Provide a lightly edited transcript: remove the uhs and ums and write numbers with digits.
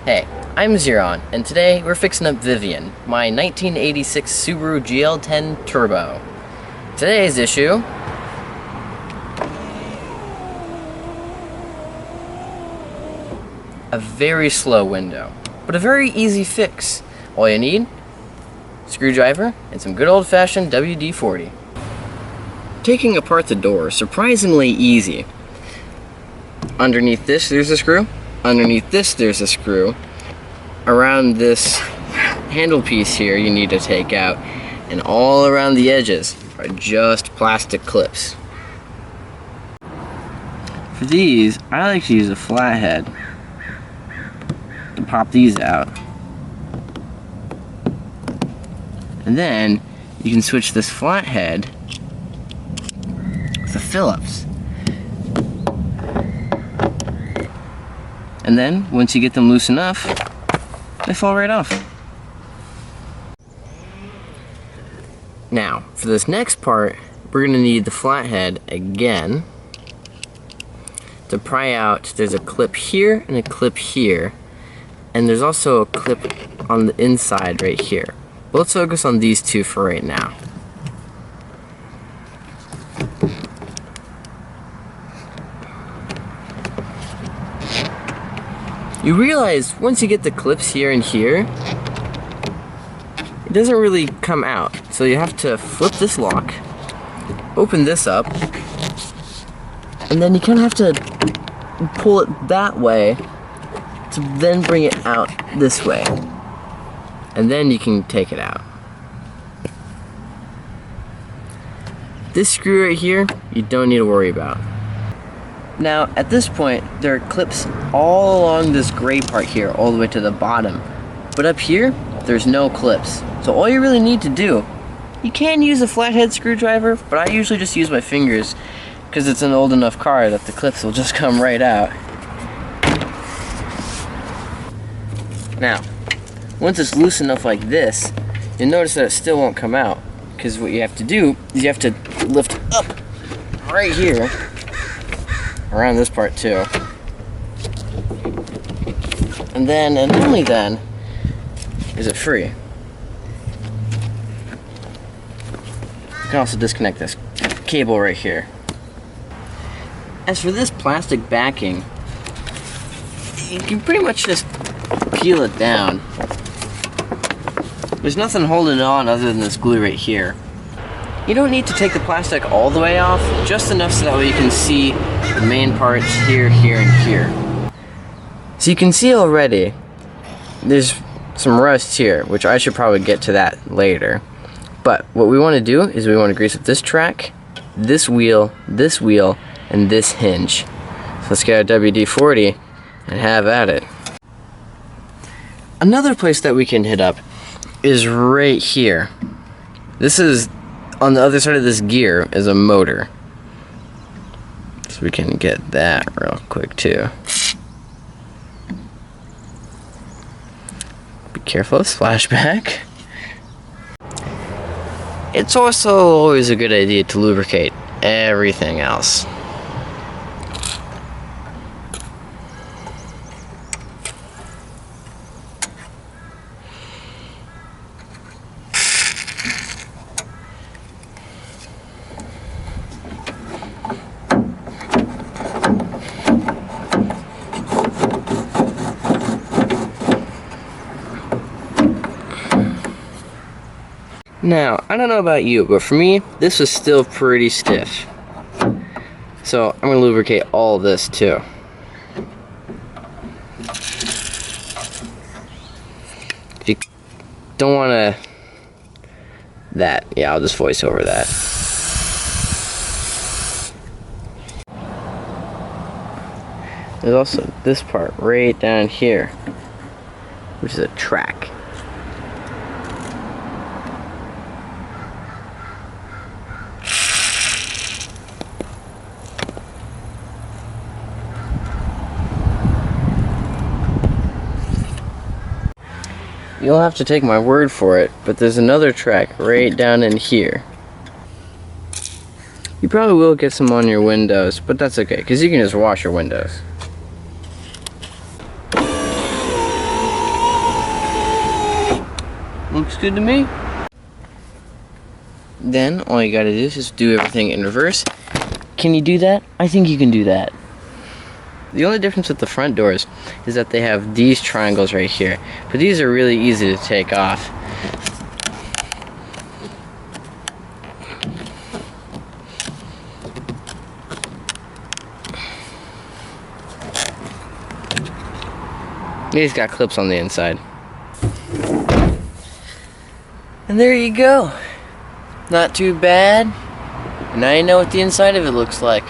Hey, I'm Zeron, and today we're fixing up Vivian, my 1986 Subaru GL-10 Turbo. Today's issue: a very slow window, but a very easy fix. All you need: screwdriver and some good old-fashioned WD-40. Taking apart the door is surprisingly easy. Underneath this, there's a screw. Underneath this, there's a screw. Around this handle piece here, you need to take out, and all around the edges are just plastic clips. For these, I like to use a flathead to pop these out. And then you can switch this flathead with the Phillips. And then, once you get them loose enough, they fall right off. Now, for this next part, we're going to need the flathead again to pry out. There's a clip here and a clip here, and there's also a clip on the inside right here. But let's focus on these two for right now. You realize once you get the clips here and here, it doesn't really come out. So you have to flip this lock, open this up, and then you kind of have to pull it that way to then bring it out this way. And then you can take it out. This screw right here, you don't need to worry about. Now, at this point, there are clips all along this gray part here, all the way to the bottom. But up here, there's no clips. So all you really need to do, you can use a flathead screwdriver, but I usually just use my fingers because it's an old enough car that the clips will just come right out. Now, once it's loose enough like this, you'll notice that it still won't come out, because what you have to do is you have to lift up right here, around this part too, and then, and only then, is it free. You can also disconnect this cable right here. As for this plastic backing, you can pretty much just peel it down. There's nothing holding it on other than this glue right here. You don't need to take the plastic all the way off, just enough so that way you can see the main parts here, here, and here. So you can see already, there's some rust here, which I should probably get to that later. But what we want to do is we want to grease up this track, this wheel, and this hinge. So let's get our WD-40 and have at it. Another place that we can hit up is right here. This is, on the other side of this gear is a motor. So we can get that real quick too. Be careful of splashback. It's also always a good idea to lubricate everything else. Now, I don't know about you, but for me, this was still pretty stiff. So, I'm going to lubricate all of this too. If you don't want to... yeah, I'll just voice over that. There's also this part right down here, which is a track. You'll have to take my word for it, but there's another track right down in here. You probably will get some on your windows, but that's okay, because you can just wash your windows. Looks good to me. Then all you gotta do is just do everything in reverse. Can you do that? I think you can do that. The only difference with the front doors is that they have these triangles right here, but these are really easy to take off. These got clips on the inside. And there you go. Not too bad. Now you know what the inside of it looks like.